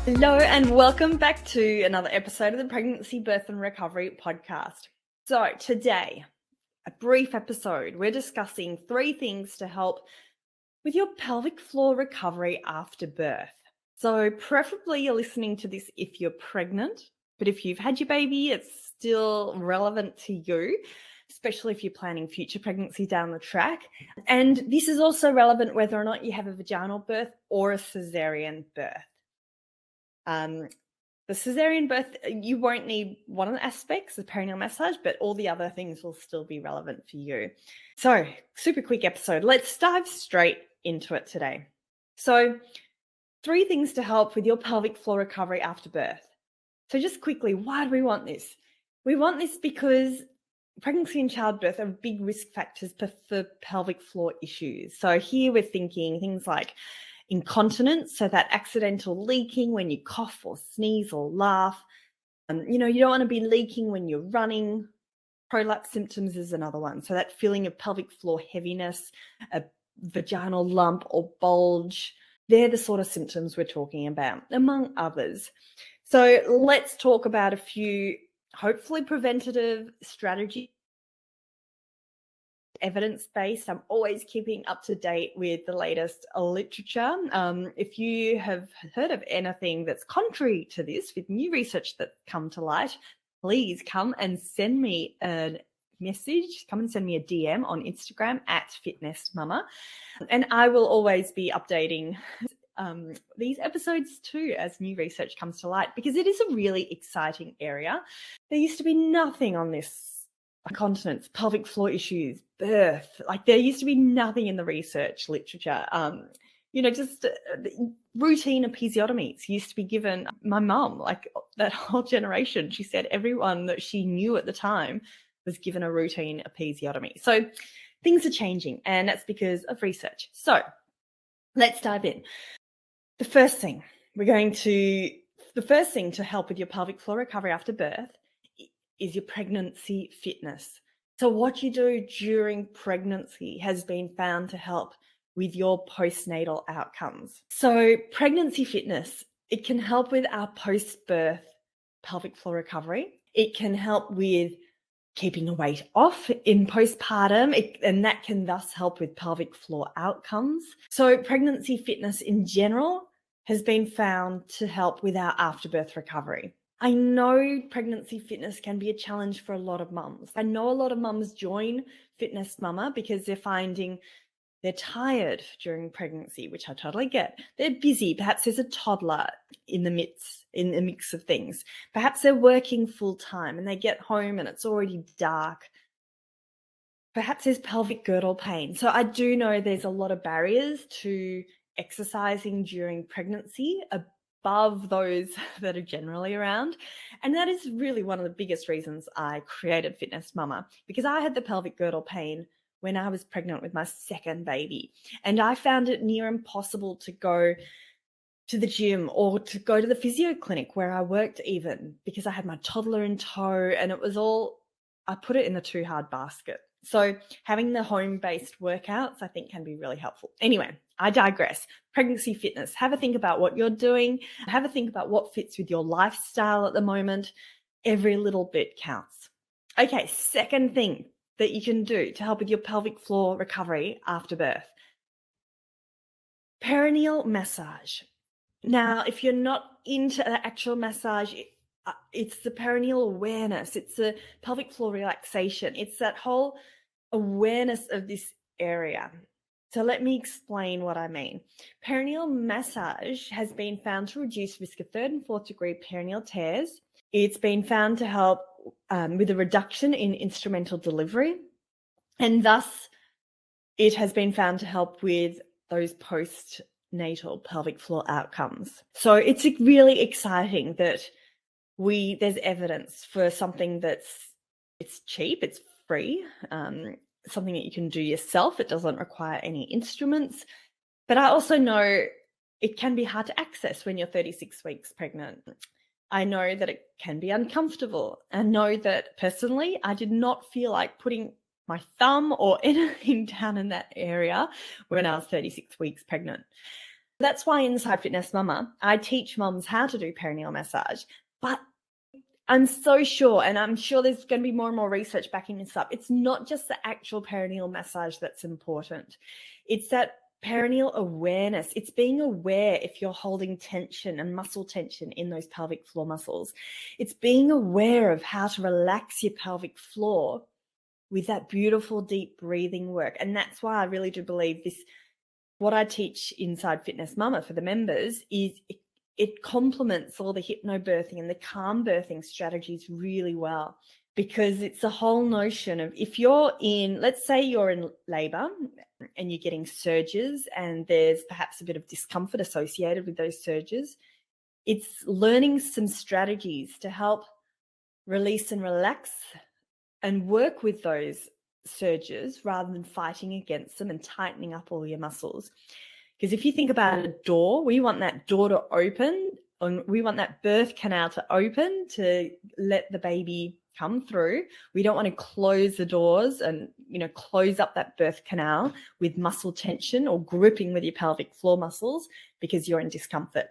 Hello and welcome back to another episode of the Pregnancy, Birth and Recovery podcast. So today, a brief episode, we're discussing 3 things to help with your pelvic floor recovery after birth. So preferably you're listening to this if you're pregnant, but if you've had your baby, it's still relevant to you, especially if you're planning future pregnancy down the track. And this is also relevant whether or not you have a vaginal birth or a cesarean birth. The cesarean birth, you won't need one of the aspects, the perineal massage, but all the other things will still be relevant for you. So, super quick episode. Let's dive straight into it today. So, 3 things to help with your pelvic floor recovery after birth. So just quickly, why do we want this? We want this because pregnancy and childbirth are big risk factors for pelvic floor issues. So here we're thinking things like incontinence, so that accidental leaking when you cough or sneeze or laugh. You don't want to be leaking when you're running. Prolapse symptoms is another one. So that feeling of pelvic floor heaviness, a vaginal lump or bulge, they're the sort of symptoms we're talking about, among others. So let's talk about a few, hopefully preventative strategies. Evidence-based. I'm always keeping up to date with the latest literature. If you have heard of anything that's contrary to this, with new research that's come to light, please come and send me a message. Come and send me a DM on Instagram @fitnessmama, and I will always be updating these episodes too as new research comes to light, because it is a really exciting area. There used to be nothing on this. Incontinence, pelvic floor issues, birth, there used to be nothing in the research literature. Just routine episiotomies used to be given. My mum, that whole generation, she said everyone that she knew at the time was given a routine episiotomy. So things are changing, and that's because of research. So let's dive in. The first thing to help with your pelvic floor recovery after birth is your pregnancy fitness. So what you do during pregnancy has been found to help with your postnatal outcomes. So pregnancy fitness, it can help with our post-birth pelvic floor recovery. It can help with keeping the weight off in postpartum, and that can thus help with pelvic floor outcomes. So pregnancy fitness in general has been found to help with our afterbirth recovery. I know pregnancy fitness can be a challenge for a lot of mums. I know a lot of mums join Fitness Mama because they're finding they're tired during pregnancy, which I totally get. They're busy. Perhaps there's a toddler in the mix of things. Perhaps they're working full time and they get home and it's already dark. Perhaps there's pelvic girdle pain. So I do know there's a lot of barriers to exercising during pregnancy above those that are generally around. And that is really one of the biggest reasons I created Fitness Mama, because I had the pelvic girdle pain when I was pregnant with my second baby. And I found it near impossible to go to the gym or to go to the physio clinic where I worked even, because I had my toddler in tow, and it was all, I put it in the too hard basket. So having the home-based workouts, I think, can be really helpful. Anyway, I digress. Pregnancy fitness. Have a think about what you're doing. Have a think about what fits with your lifestyle at the moment. Every little bit counts. Okay, second thing that you can do to help with your pelvic floor recovery after birth. Perineal massage. Now, if you're not into the actual massage, it's the perineal awareness. It's the pelvic floor relaxation. It's that whole awareness of this area. So let me explain what I mean. Perineal massage has been found to reduce risk of 3rd and 4th degree perineal tears. It's been found to help with a reduction in instrumental delivery, and thus it has been found to help with those postnatal pelvic floor outcomes. So it's really exciting that there's evidence for something it's cheap, it's free, something that you can do yourself. It doesn't require any instruments. But I also know it can be hard to access when you're 36 weeks pregnant. I know that it can be uncomfortable. I know that personally, I did not feel like putting my thumb or anything down in that area when I was 36 weeks pregnant. That's why inside Fitness Mama, I teach mums how to do perineal massage. But I'm so sure, and I'm sure there's going to be more and more research backing this up, it's not just the actual perineal massage that's important. It's that perineal awareness. It's being aware if you're holding tension and muscle tension in those pelvic floor muscles. It's being aware of how to relax your pelvic floor with that beautiful deep breathing work. And that's why I really do believe this, what I teach inside Fitness Mama for the members, is it complements all the hypnobirthing and the calm birthing strategies really well, because it's the whole notion of, if you're in, let's say you're in labor and you're getting surges and there's perhaps a bit of discomfort associated with those surges, it's learning some strategies to help release and relax and work with those surges rather than fighting against them and tightening up all your muscles. Because if you think about a door, we want that door to open, and we want that birth canal to open to let the baby come through. We don't want to close the doors and, close up that birth canal with muscle tension or gripping with your pelvic floor muscles because you're in discomfort.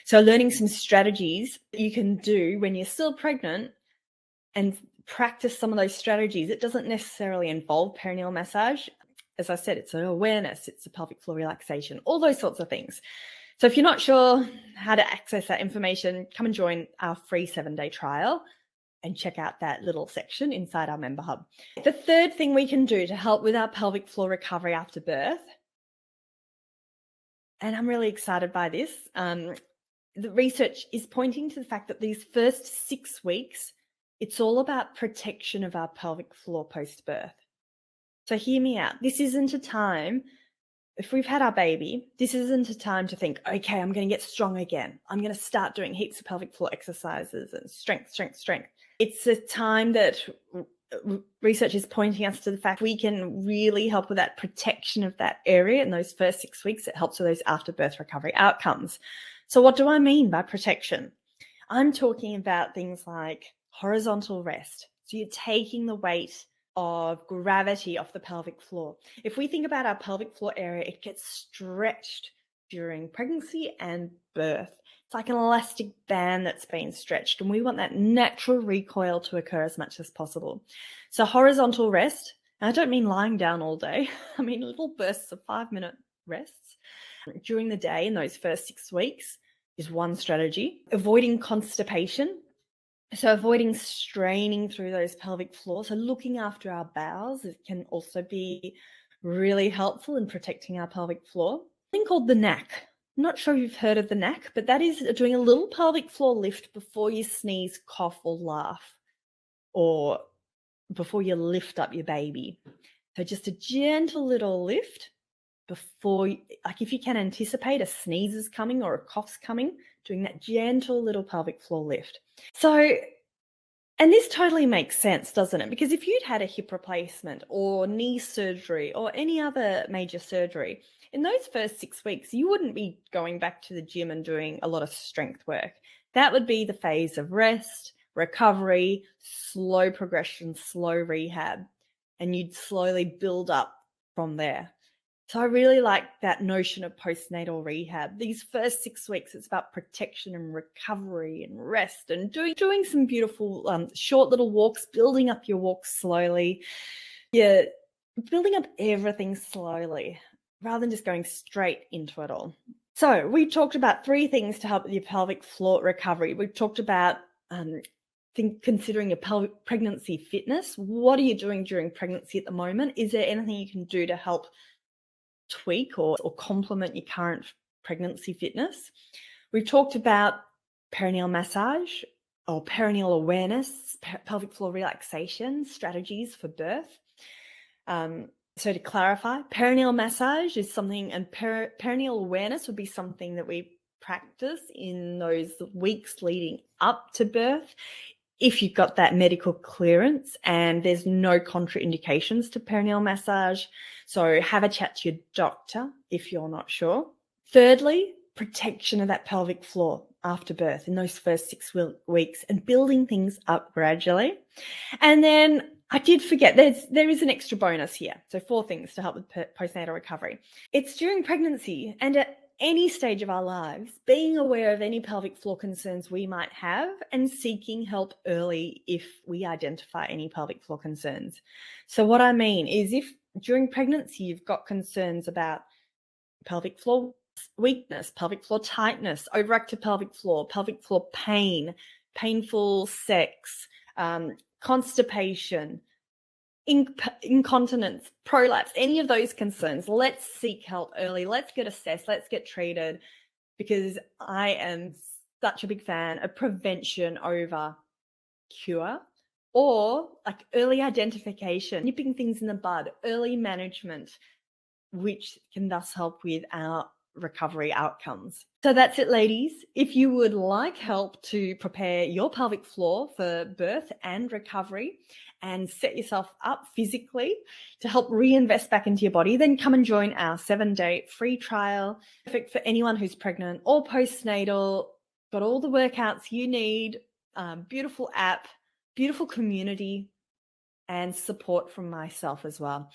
So learning some strategies that you can do when you're still pregnant and practice some of those strategies. It doesn't necessarily involve perineal massage. As I said, it's an awareness, it's a pelvic floor relaxation, all those sorts of things. So if you're not sure how to access that information, come and join our free 7-day trial and check out that little section inside our member hub. The third thing we can do to help with our pelvic floor recovery after birth, and I'm really excited by this, the research is pointing to the fact that these first 6 weeks, it's all about protection of our pelvic floor post-birth. So hear me out. This isn't a time, if we've had our baby, this isn't a time to think, okay, I'm going to get strong again. I'm going to start doing heaps of pelvic floor exercises and strength. It's a time that research is pointing us to the fact we can really help with that protection of that area in those first 6 weeks. It helps with those after birth recovery outcomes. So what do I mean by protection? I'm talking about things like horizontal rest. So you're taking the weight of gravity off the pelvic floor. If we think about our pelvic floor area, it gets stretched during pregnancy and birth. It's like an elastic band that's been stretched, and we want that natural recoil to occur as much as possible. So horizontal rest, and I don't mean lying down all day. I mean little bursts of 5-minute rests during the day in those first 6 weeks is one strategy. Avoiding constipation. So avoiding straining through those pelvic floors. So looking after our bowels, it can also be really helpful in protecting our pelvic floor. A thing called the knack. I'm not sure if you've heard of the knack, but that is doing a little pelvic floor lift before you sneeze, cough, or laugh, or before you lift up your baby. So just a gentle little lift before, like if you can anticipate a sneeze is coming or a cough's coming, doing that gentle little pelvic floor lift. So, and this totally makes sense, doesn't it? Because if you'd had a hip replacement or knee surgery or any other major surgery, in those first 6 weeks, you wouldn't be going back to the gym and doing a lot of strength work. That would be the phase of rest, recovery, slow progression, slow rehab, and you'd slowly build up from there. So I really like that notion of postnatal rehab. These first 6 weeks, it's about protection and recovery and rest and doing some beautiful short little walks, building up your walks slowly. Yeah, building up everything slowly rather than just going straight into it all. So we talked about 3 things to help with your pelvic floor recovery. We've talked about considering your pregnancy fitness. What are you doing during pregnancy at the moment? Is there anything you can do to help tweak or complement your current pregnancy fitness? We've talked about perineal massage or perineal awareness, pelvic floor relaxation strategies for birth. So to clarify, perineal massage is something, and perineal awareness would be something that we practice in those weeks leading up to birth. If you've got that medical clearance and there's no contraindications to perineal massage, so have a chat to your doctor if you're not sure. Thirdly, protection of that pelvic floor after birth in those first 6 weeks and building things up gradually. And then I did forget, there is an extra bonus here. So 4 things to help with postnatal recovery. It's during pregnancy and at any stage of our lives, being aware of any pelvic floor concerns we might have and seeking help early if we identify any pelvic floor concerns. So what I mean is if during pregnancy you've got concerns about pelvic floor weakness, pelvic floor tightness, overactive pelvic floor pain, painful sex, constipation, incontinence, prolapse, any of those concerns, let's seek help early. Let's get assessed. Let's get treated, because I am such a big fan of prevention over cure, or like early identification, nipping things in the bud, early management, which can thus help with our recovery outcomes. So that's it, ladies. If you would like help to prepare your pelvic floor for birth and recovery and set yourself up physically to help reinvest back into your body, then come and join our 7-day free trial. Perfect for anyone who's pregnant or postnatal. Got all the workouts you need, beautiful app, beautiful community, and support from myself as well.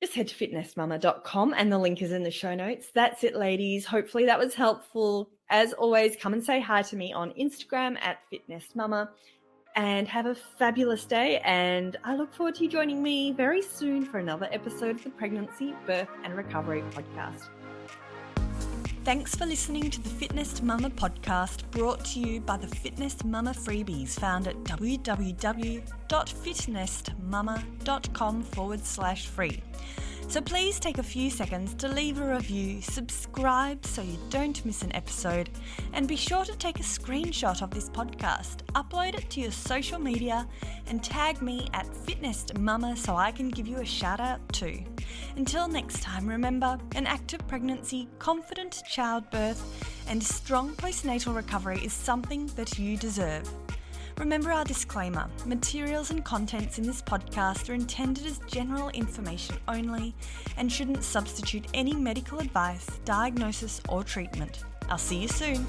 Just head to fitnessmama.com and the link is in the show notes. That's it, ladies. Hopefully that was helpful. As always, come and say hi to me on Instagram at fitnessmama, and have a fabulous day. And I look forward to you joining me very soon for another episode of the Pregnancy, Birth and Recovery podcast. Thanks for listening to the Fitness Mama podcast, brought to you by the Fitness Mama freebies found at www.fitnessmama.com/free. So please take a few seconds to leave a review, subscribe so you don't miss an episode, and be sure to take a screenshot of this podcast, upload it to your social media, and tag me at Fitness Mama so I can give you a shout out too. Until next time, remember, an active pregnancy, confident childbirth, and strong postnatal recovery is something that you deserve. Remember our disclaimer: materials and contents in this podcast are intended as general information only and shouldn't substitute any medical advice, diagnosis, or treatment. I'll see you soon.